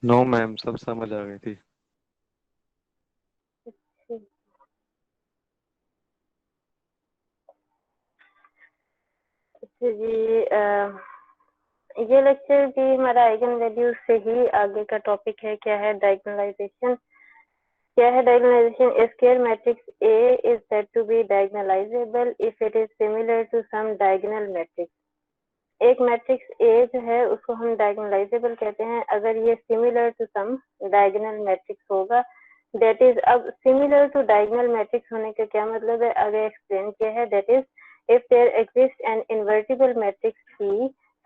No ma'am, सब समझ आ गई थी। अच्छा जी, ये लेक्चर भी हमारा आइगन वैल्यूज से ही आगे का टॉपिक है। क्या है डायगोनलाइजेशन? क्या है diagonalization? A square matrix A is said to be diagonalizable if it is similar to some diagonal matrix. एक मैट्रिक्स ए जो है उसको हम डायगोनलाइजेबल कहते हैं अगर ये similar to some diagonal matrix होगा। दैट इज, अब सिमिलर टू डायगोनल मैट्रिक्स होने का क्या मतलब है, आगे एक्सप्लेन किया है। That is, if there exists an invertible matrix P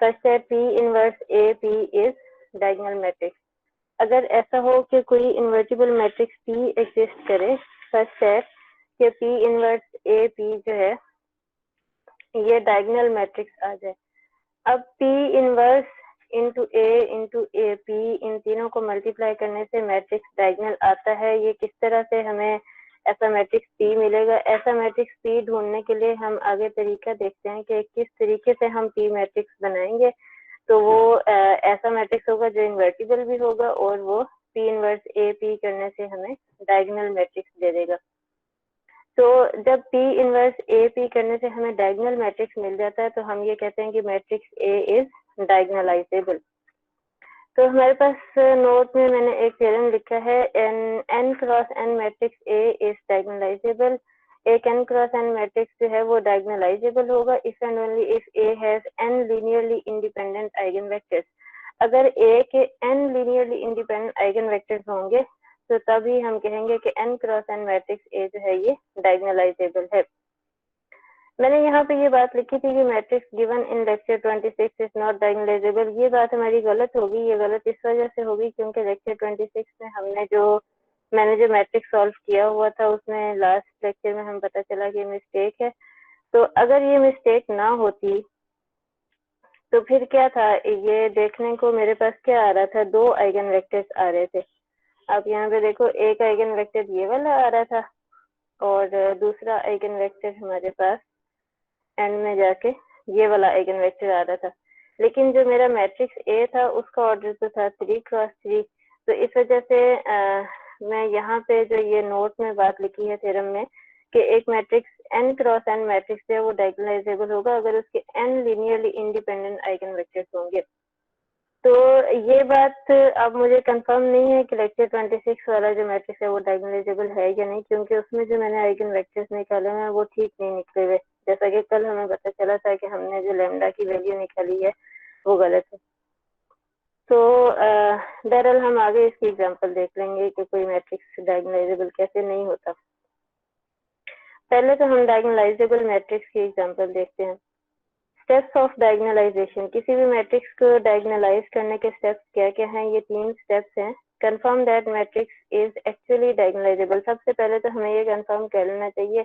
such that P inverse AP is diagonal matrix। अगर ऐसा हो कि कोई इन्वर्टिबल मैट्रिक्स P एग्जिस्ट करे such that कि P इनवर्स AP जो है ये डायगोनल मैट्रिक्स आ जाए। अब P inverse into A P, इन तीनों को मल्टीप्लाई करने से मैट्रिक्स डायगोनल आता है। ये किस तरह से हमें ऐसा मैट्रिक्स P मिलेगा? ऐसा मैट्रिक्स P ढूंढने के लिए हम आगे तरीका देखते हैं कि किस तरीके से हम P मैट्रिक्स बनाएंगे। तो वो ऐसा मैट्रिक्स होगा जो इन्वर्टिबल भी होगा और वो P इनवर्स ए पी करने से हमें डायगोनल मैट्रिक्स दे देगा। तो जब P इनवर्स ए पी करने से हमें डायगोनल मैट्रिक्स मिल जाता है तो हम ये कहते हैं कि मैट्रिक्स ए इज डायगोनलाइजेबल। तो हमारे पास नोट में मैंने एक थ्योरम लिखा है, n cross n matrix A is diagonalizable. एक एन क्रॉस एन मैट्रिक्स जो है वो डायगोनलाइजेबल होगा if and only if A has n linearly independent eigen vectors. अगर ए के n linearly independent eigen vectors होंगे तो तभी हम कहेंगे कि n cross n matrix A जो है ये डायगोनलाइजेबल है। मैंने यहाँ पे ये बात लिखी थी कि matrix given in lecture 26 is not diagonalisable. ये बात हमारी गलत होगी। ये गलत इस वजह से होगी क्योंकि लेक्चर 26 में मैंने जो मैट्रिक्स सॉल्व किया हुआ था उसमें लास्ट लेक्चर में हम पता चला कि मिस्टेक है। तो अगर ये मिस्टेक ना होती तो फिर क्या था, ये देखने को मेरे पास क्या आ रहा था, दो आइगन वेक्टर्स आ रहे थे। आप यहाँ पे देखो, एक आइगन वेक्टर ये वाला आ रहा था और दूसरा आइगन वेक्टर हमारे पास एंड में जाके ये वाला आइगन वेक्टर आ रहा था। लेकिन जो मेरा मैट्रिक्स ए था उसका ऑर्डर तो था 3x3। तो इस वजह से मैं यहाँ पे जो ये नोट में बात लिखी है थ्योरम में कि एक matrix n cross n matrix है वो डायगोनलाइजेबल होगा अगर उसके n linearly independent eigen vectors होंगे। तो ये बात अब मुझे कंफर्म नहीं है कि लेक्चर 26 वाला जो मैट्रिक्स है वो डायगोनलाइजेबल है या नहीं, क्योंकि उसमें जो मैंने आइगन वेक्टर्स निकाले हैं वो ठीक नहीं निकले हुए। जैसा कि कल हमें पता चला था कि हमने जो लैम्डा की वैल्यू निकाली है वो गलत है। तो बहरहाल हम आगे इसकी एग्जांपल देख लेंगे कि कोई मैट्रिक्स डायगोनलाइजेबल कैसे नहीं होता। पहले तो हम डायगोनलाइजेबल मैट्रिक्स की एग्जांपल देखते हैं। स्टेप्स ऑफ डायगोनलाइजेशन, किसी भी मैट्रिक्स को डायगोनलाइज करने के स्टेप्स क्या क्या हैं? ये 3 स्टेप्स हैं। Confirm that matrix is actually diagonalisable. सबसे पहले तो हमें ये कंफर्म कर लेना चाहिए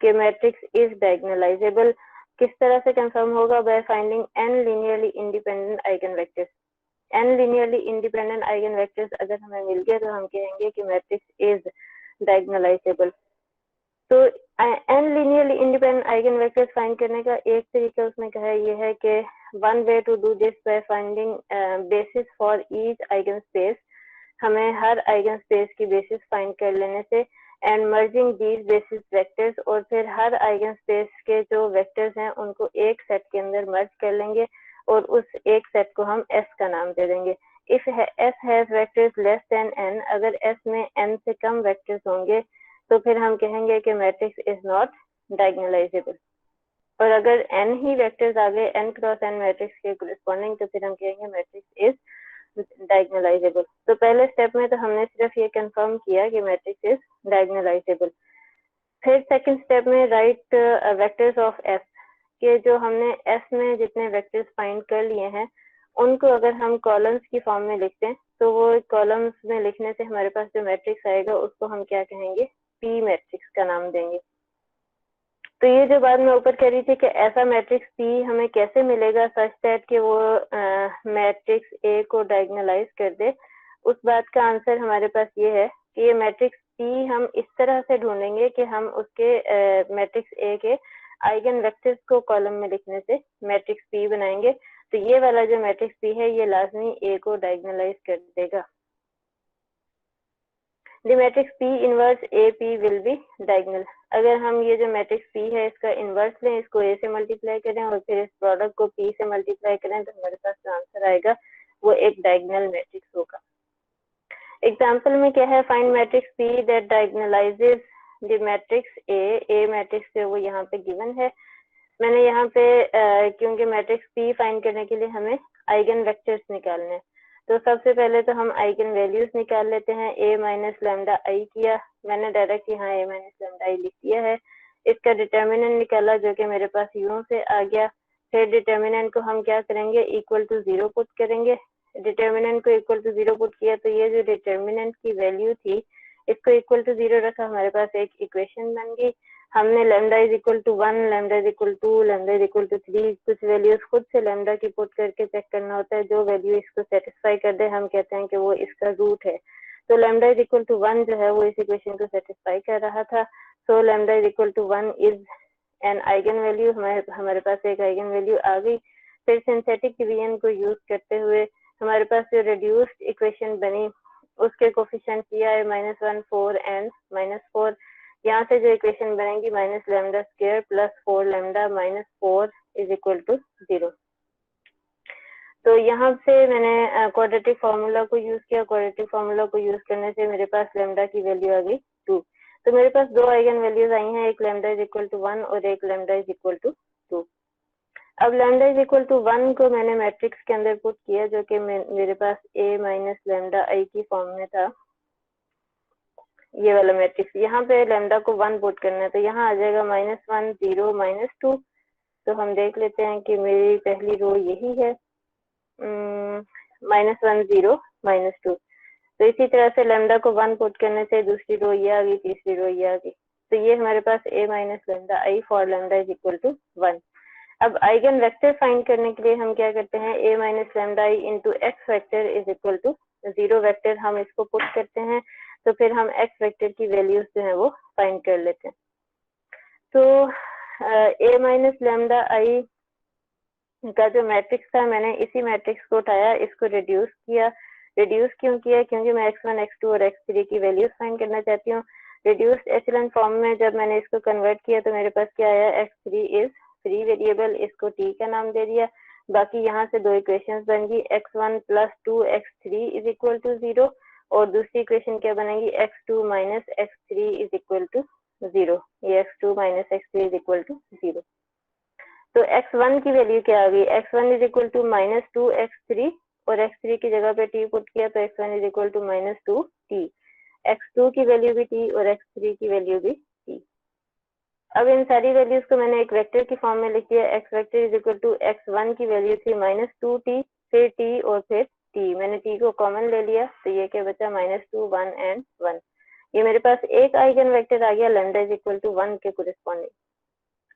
कि मैट्रिक्स इज डायगोनलाइजेबल। किस तरह से कंफर्म होगा? By finding n linearly independent eigen vectors. n linearly independent eigen vectors अगर हमें मिल गया तो हम कहेंगे कि मैट्रिक्स इज डायगोनलाइजेबल। तो n linearly independent eigen vectors find करने का एक तरीका उसने कहा ये है कि one way to do this by finding basis for each eigen space. हमें हर आइगन स्पेस की बेसिस फाइंड कर लेने से and merging these basis vectors, और फिर हर आइगन स्पेस के जो वेक्टर्स हैं उनको एक सेट के अंदर मर्ज कर लेंगे और उस एक सेट को हम S का नाम दे देंगे। If S has vectors less than n, अगर S में n से कम वेक्टर्स होंगे तो फिर हम कहेंगे कि मैट्रिक्स इज नॉट डायगोनलाइजेबल। और अगर n ही वेक्टर्स आ गए n क्रॉस n मैट्रिक्स के कोरेस्पॉन्डिंग तो फिर हम कहेंगे मैट्रिक्स इज डायगोनलाइजेबल। तो पहले स्टेप में तो हमने सिर्फ ये कंफर्म किया कि मैट्रिक्स इज डायगोनलाइजेबल। फिर सेकंड स्टेप में राइट वेक्टर्स ऑफ S, के जो हमने S में जितने वेक्टर्स फाइंड कर लिए हैं उनको अगर हम कॉलम्स की फॉर्म में लिखते हैं तो वो कॉलम्स में लिखने से हमारे पास जो मैट्रिक्स आएगा उसको हम क्या कहेंगे? P मैट्रिक्स का नाम देंगे। तो ये जो बात मैं ऊपर कह रही थी कि ऐसा मैट्रिक्स P हमें कैसे मिलेगा सच दैट कि वो मैट्रिक्स A को डायगोनलाइज कर दे, उस बात का आंसर हमारे पास ये है कि ये मैट्रिक्स P हम इस तरह से ढूंढेंगे कि हम उसके मैट्रिक्स A के आइगन वेक्टर्स को कॉलम में लिखने से मैट्रिक्स P बनाएंगे। तो ये वाला जो मैट्रिक्स P है ये लाजमी A को डायगोनलाइज कर देगा। The matrix P inverse AP will be diagonal. अगर हम ये जो मैट्रिक्स P है इसका इनवर्स लें, इसको A से मल्टीप्लाई करें और फिर इस प्रोडक्ट को P से मल्टीप्लाई करें तो हमारे पास जो आंसर आएगा वो एक डायगोनल मैट्रिक्स होगा। एग्जाम्पल में क्या है, find matrix P that diagonalizes the matrix A matrix जो वो यहाँ पे गिवन है। मैंने यहाँ पे क्योंकि मैट्रिक्स P फाइंड करने के लिए हमें आइगन वेक्टर्स निकालने हैं, तो सबसे पहले तो हम आइगन वैल्यूज निकाल लेते हैं। A माइनस लैम्डा आई किया, मैंने डायरेक्ट यहाँ A माइनस लैम्डा आई लिख दिया है। इसका डिटर्मिनेंट निकाला जो कि मेरे पास यूं से आ गया। फिर डिटर्मिनेंट को हम क्या करेंगे, इक्वल टू 0 पुट करेंगे। डिटर्मिनेंट को इक्वल टू 0 पुट किया तो ये जो डिटर्मिनेंट की वैल्यू थी इसको इक्वल टू 0 रखा, हमारे पास एक इक्वेशन बन गई। हमने lambda is equal to 1, lambda is equal to 2, lambda is equal to 3 कुछ वैल्यूज खुद से लैम्डा की पुट करके चेक करना होता है। जो वैल्यू इसको सेटिस्फाई कर दे हम कहते हैं कि वो इसका रूट है। तो लैम्डा इज इक्वल टू 1 जो है वो इस इक्वेशन को सेटिस्फाई कर रहा था। So lambda is equal to 1 is an eigen value, हमारे पास एक आइगन वैल्यू आ गई। फिर सिंथेटिक डिवीजन को यूज करते हुए हमारे पास जो रिड्यूस्ड इक्वेशन बनी उसके कोफिशिएंट Ci -1 4 एंड -4, यहाँ से जो इक्वेशन बनेगी minus lambda square plus 4 lambda minus 4 is equal to 0। तो यहाँ से मैंने क्वाड्रेटिक फार्मूला को यूज किया। क्वाड्रेटिक फार्मूला को यूज करने से मेरे पास लैम्डा की वैल्यू आ गई 2। तो मेरे पास दो आइगन वैल्यूज आई हैं, एक लैम्डा इज इक्वल टू 1 और एक लैम्डा इज इक्वल टू 2। अब लैम्डा इज इक्वल टू 1 को मैंने मैट्रिक्स के अंदर पुट किया जो कि मेरे पास A माइनस लैम्डा आई की फॉर्म में था, ये वाला मैट्रिक्स। यहाँ पे लैम्डा को 1 पुट करना है तो यहाँ आ जाएगा -1 0 -2। तो हम देख लेते हैं कि मेरी पहली रो यही है, -1 0 -2। तो इसी तरह से लैम्डा को 1 पुट करने से दूसरी रो ये आ गई, तीसरी रो ये आ गई। तो ये हमारे पास A minus lambda I for lambda is equal to 1। अब आइगन वेक्टर फाइंड करने के लिए हम क्या करते हैं, A minus lambda I into x vector is equal to 0 vector हम इसको पुट करते हैं। तो फिर हम एक्स वेक्टर की वैल्यूज जो है वो फाइंड कर लेते हैं। तो A माइनस लैम्डा आई का जो मैट्रिक्स था मैंने इसी मैट्रिक्स को उठाया, इसको रिड्यूस किया। रिड्यूस क्यों किया, क्योंकि मैं x1 x2 और x3 की वैल्यूज फाइंड करना चाहती हूँ। रिड्यूस्ड एचेलॉन फॉर्म में जब मैंने इसको कन्वर्ट किया तो मेरे पास क्या आया, x3 इज फ्री वेरिएबल, इसको t का नाम दे दिया। बाकी यहाँ से दो इक्वेशंस बन गई, x1 plus 2x3 is equal to 0 और दूसरी इक्वेशन क्या बनेगी, x2 minus x3 is equal to 0। ये x2 minus x3 is equal to 0। तो x1 की वैल्यू क्या आ गई, x1 is equal to -2x3 और x3 की जगह पे t पुट किया तो x1 is equal to -2t। x2 की वैल्यू भी t और x3 की वैल्यू भी t। अब इन सारी वैल्यूज को मैंने एक वेक्टर की फॉर्म में लिख दिया। x vector is equal to x1 की वैल्यू थी -2t, फिर t और फिर t। मैंने t को कॉमन ले लिया तो ये क्या बचा, -2 1 एंड 1। ये मेरे पास एक आइगन वेक्टर आ गया लैम्डा इज इक्वल टू 1 के कोरिस्पॉन्डिंग।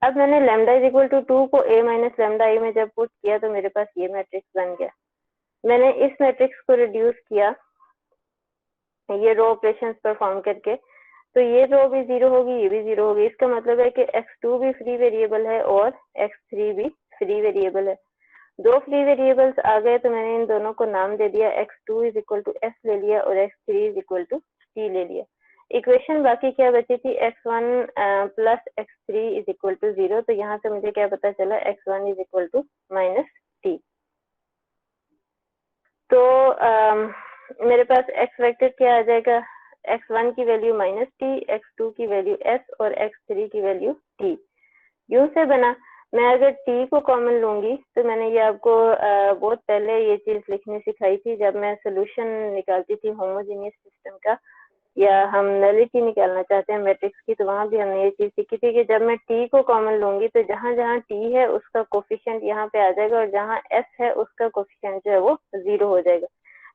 अब मैंने लैम्डा इज इक्वल टू 2 को A माइनस लैम्डा आई में जब पुट किया तो मेरे पास ये मैट्रिक्स बन गया। मैंने इस मैट्रिक्स को रिड्यूस किया ये रो ऑपरेशंस परफॉर्म करके, तो ये रो भी 0 होगी, ये भी 0 होगी। इसका मतलब है कि x2 भी फ्री वेरिएबल है और x3 भी फ्री वेरिएबल है। दो फ्री वेरिएबल्स आ गए तो मैंने इन दोनों को नाम दे दिया, x2 is equal to s ले लिया और x3 is equal to t ले लिया। इक्वेशन बाकी क्या बची थी, x1 plus x3 is equal to 0। तो यहाँ से मुझे क्या पता चला, x1 is equal to -t। तो मेरे पास x वेक्टर क्या आ जाएगा, x1 की वैल्यू -t, x2 की वैल्यू s और x3 की वैल्यू t। यूं से बना। मैं अगर t को कॉमन लूंगी तो मैंने ये आपको बहुत पहले ये चीज लिखनी सिखाई थी जब मैं सोल्यूशन निकालती थी होमोजेनियस सिस्टम का, या हम नलिटी निकालना चाहते हैं मैट्रिक्स की, तो वहां भी हमने ये चीज सीखी थी कि जब मैं t को कॉमन लूंगी तो जहां जहां t है उसका कोफिशिएंट यहाँ पे आ जाएगा और जहां s है उसका कोफिशिएंट जो है वो 0 हो जाएगा।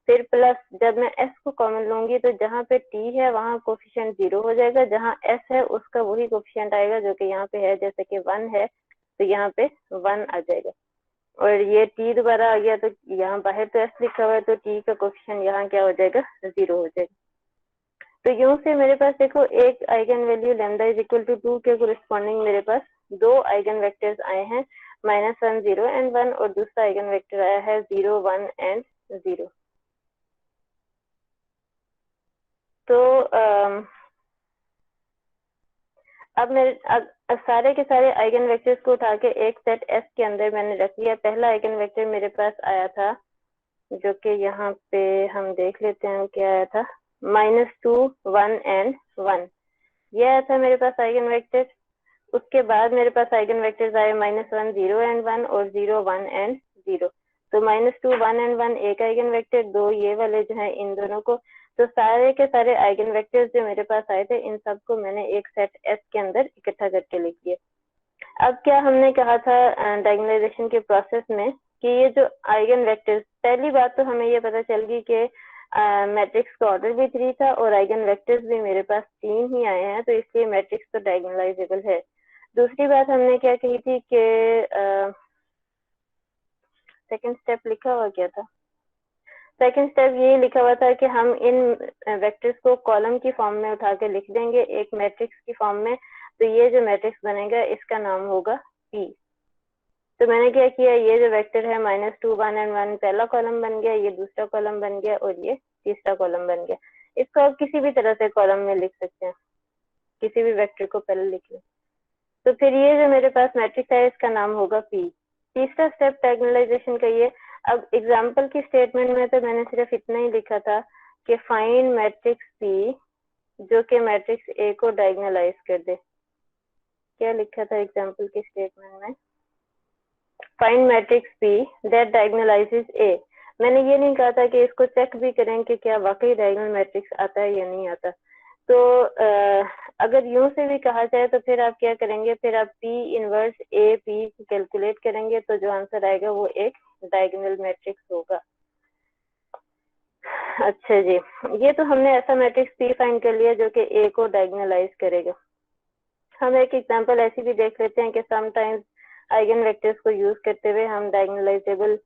फिर प्लस जब मैं s को कॉमन लूंगी तो जहाँ पे t है वहां कोफिशिएंट 0 हो जाएगा, जहाँ s है उसका वही कोफिशिएंट आएगा जो कि यहाँ पे है, जैसे कि 1 है तो यहाँ पे 1 आ जाएगा। और ये t दोबारा आ गया तो यहाँ बाहर तो s लिखा हुआ है तो t का कोफिशिएंट यहाँ क्या हो जाएगा, 0 हो जाएगा। तो यूं से मेरे पास देखो एक eigen value lambda is equal to 2 के कोरिस्पॉन्डिंग मेरे पास दो आइगन वेक्टर्स आए हैं, -1 0 एंड 1, और दूसरा आइगन वेक्टर आया है 0 1 एंड 0। तो अब सारे के सारे आइगन वेक्टर्स को उठा के एक सेट S के अंदर मैंने रख लिया। पहला आइगन वेक्टर मेरे पास आया था, जो कि यहाँ पे हम देख लेते हैं क्या आया था, -2 1 and 1, ये आया था मेरे पास आइगन वेक्टर। उसके बाद मेरे पास आइगन वेक्टर्स आए -1 0 and 1 और 0 1 and 0। तो -2 1 and 1 एक आइगन वेक्टर, 2 ये वाले जो है इन दोनों को। तो सारे के सारे आइगन वेक्टर्स जो मेरे पास आए थे इन सबको मैंने एक सेट S के अंदर इकट्ठा करके लिख दिया। अब क्या हमने कहा था डायगोनलाइजेशन के प्रोसेस में कि ये जो आइगन वेक्टर्स, पहली बात तो हमें ये पता चल गई कि मैट्रिक्स का ऑर्डर भी 3 था और आइगन वेक्टर्स भी मेरे पास 3 ही आए हैं, तो इसलिए मैट्रिक्स तो डायगोनलाइजेबल है। दूसरी बात हमने क्या कही थी कि सेकंड स्टेप लिखा हुआ क्या था, सेकंड स्टेप ये लिखा हुआ था कि हम इन वेक्टर्स को कॉलम की फॉर्म में उठा के लिख देंगे एक मैट्रिक्स की फॉर्म में। तो ये जो मैट्रिक्स बनेगा इसका नाम होगा P। तो मैंने क्या किया, ये जो वेक्टर है -2 1 and 1 पहला कॉलम बन गया, ये दूसरा कॉलम बन गया और ये तीसरा कॉलम बन गया। इसको आप किसी भी तरह से कॉलम में लिख सकते हैं, किसी भी वेक्टर को पहले लिख लें। तो फिर ये जो मेरे पास मैट्रिक्स है इसका नाम होगा P। तीसरा स्टेप डायगोनलाइजेशन का ये। अब एग्जाम्पल की स्टेटमेंट में तो मैंने सिर्फ इतना ही लिखा था कि फाइंड मैट्रिक्स P जो कि मैट्रिक्स A को डायगोनलाइज कर दे। क्या लिखा था एग्जाम्पल की स्टेटमेंट में, find matrix P that diagonalizes A। मैंने ये नहीं कहा था कि इसको चेक भी करें कि क्या वाकई डायगोनल मैट्रिक्स आता है या नहीं आता। तो अगर यूं से भी कहा जाए तो फिर आप क्या करेंगे, फिर आप P inverse A P calculate करेंगे तो जो आंसर आएगा वो एक डायगोनल मैट्रिक्स होगा। अच्छा जी, ये तो हमने ऐसा मैट्रिक्स P फाइंड कर लिया जो कि A को डायगोनलाइज करेगा। हम एक एग्जांपल ऐसी भी देख लेते हैं कि समटाइम्स आइगन वेक्टर्स को यूज करते हुए हम डायगोनलाइजेबल,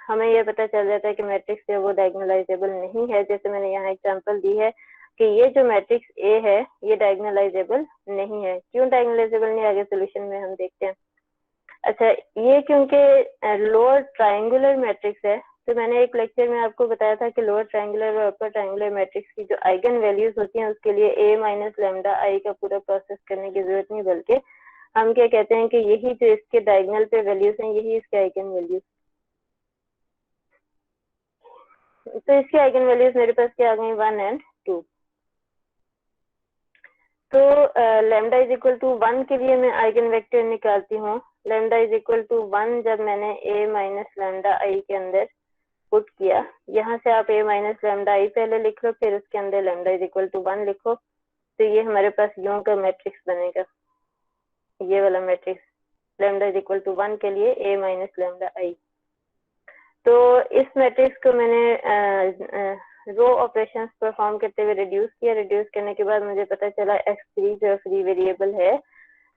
हमें यह पता चल जाता है कि मैट्रिक्स जो वो डायगोनलाइजेबल नहीं है। जैसे मैंने यहाँ एग्जांपल दी है कि ये जो मैट्रिक्स A है ये डायगोनलाइजेबल नहीं है। क्यों डायगोनलाइजेबल नहीं, आगे सोल्यूशन में हम देखते हैं। अच्छा, ये क्योंकि लोअर ट्रायंगुलर मैट्रिक्स है, तो मैंने एक लेक्चर में आपको बताया था कि लोअर ट्रायंगुलर और अपर ट्रायंगुलर मैट्रिक्स की जो आइगन वैल्यूज होती हैं उसके लिए A माइनस लैम्डा आई का पूरा प्रोसेस करने की जरूरत नहीं, बल्कि हम क्या कहते हैं कि यही जो इसके डायगोनल पे वैल्यूज हैं यही इसके आइगन वैल्यूज। तो इसकी आइगन वैल्यूज मेरे पास क्या आ गई, 1 and 2। तो लैम्डा इज इक्वल टू 1 के लिए मैं आइगन वेक्टर निकालती हूँ। लैम्डा इज इक्वल टू 1 जब मैंने A माइनस लैम्डा आई के अंदर पुट किया, यहाँ से आप A माइनस लैम्डा आई पहले लिख लो, फिर उसके अंदर लैम्डा इज इक्वल टू 1 लिखो, तो ये हमारे पास यूं का मैट्रिक्स बनेगा, ये वाला matrix lambda is equal to 1 के लिए A माइनस लैम्डा आई। तो इस मैट्रिक्स को मैंने रो ऑपरेशंस परफॉर्म करते हुए रिड्यूस किया। रिड्यूस करने के बाद मुझे पता चला x3 जो फ्री वेरिएबल है,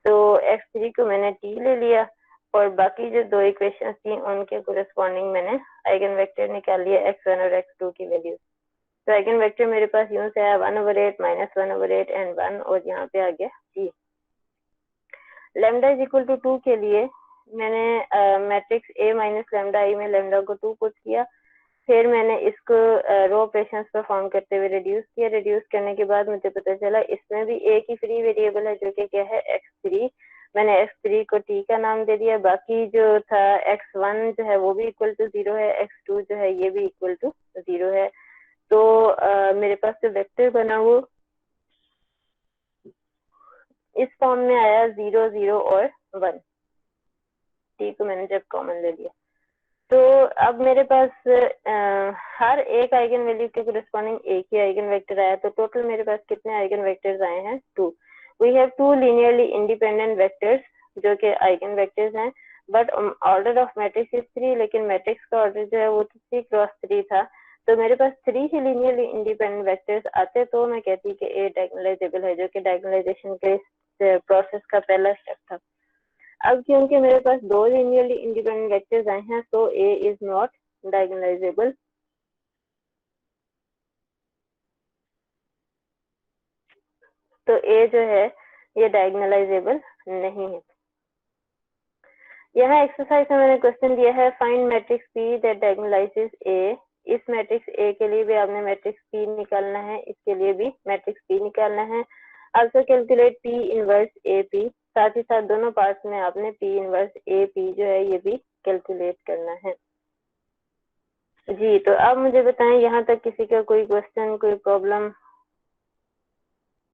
तो x3 को मैंने t ले लिया और बाकी जो दो इक्वेशंस थी उनके कोरेस्पॉन्डिंग मैंने आइगन वेक्टर निकाल लिया x1 और x2 की वैल्यूज। तो आइगन वेक्टर मेरे पास यूं से आया 1/8 -1/8 एंड 1 और यहाँ पे आ गया t। Lambda is equal to 2 के लिए मैंने matrix A minus lambda I में लैम्डा को 2 पुट किया, फिर मैंने इसको रो ऑपरेशंस परफॉर्म करते हुए रिड्यूस किया। रिड्यूस करने के बाद मुझे पता चला इसमें भी एक ही फ्री वेरिएबल है जो कि क्या है, x3। मैंने x3 को t का नाम दे दिया, बाकी जो था x1 जो है वो भी इक्वल टू 0 है, x2 जो है ये भी इक्वल टू 0 है। तो मेरे पास जो वेक्टर बना वो इस फॉर्म में आया 0 0 और 1। t को मैंने जब कॉमन ले लिया तो अब मेरे पास हर एक आइगन वैल्यू के कोरेस्पॉन्डिंग एक ही आइगन वेक्टर आया। तो टोटल मेरे पास कितने आइगन वेक्टर्स आए हैं, 2। We have 2 linearly independent vectors जो कि आइगन वेक्टर्स हैं, but order of matrix is 3, लेकिन मैट्रिक्स का ऑर्डर जो है वो 3 क्रॉस 3 था। तो मेरे पास 3 ही लीनियरली इंडिपेंडेंट वेक्टर्स आते तो मैं कहती कि A डायगोनलाइजेबल है, जो कि डायगोनलाइजेशन के प्रोसेस का पहला स्टेप था। अब क्योंकि मेरे पास 2 लीनियरली इंडिपेंडेंट वेक्टर्स आए हैं तो A इज नॉट डायगोनलाइजेबल। तो A जो है ये डायगोनलाइजेबल नहीं है। यहाँ एक्सरसाइज में मैंने क्वेश्चन दिया है find matrix P that diagonalizes A। इस मैट्रिक्स A के लिए भी आपने मैट्रिक्स P निकालना है, इसके लिए भी मैट्रिक्स P निकालना है। Also calculate P inverse AP, साथ ही साथ दोनों पार्ट्स में आपने P इनवर्स AP जो है ये भी कैलकुलेट करना है। जी, तो अब मुझे बताएं यहाँ तक किसी का कोई क्वेश्चन, कोई प्रॉब्लम?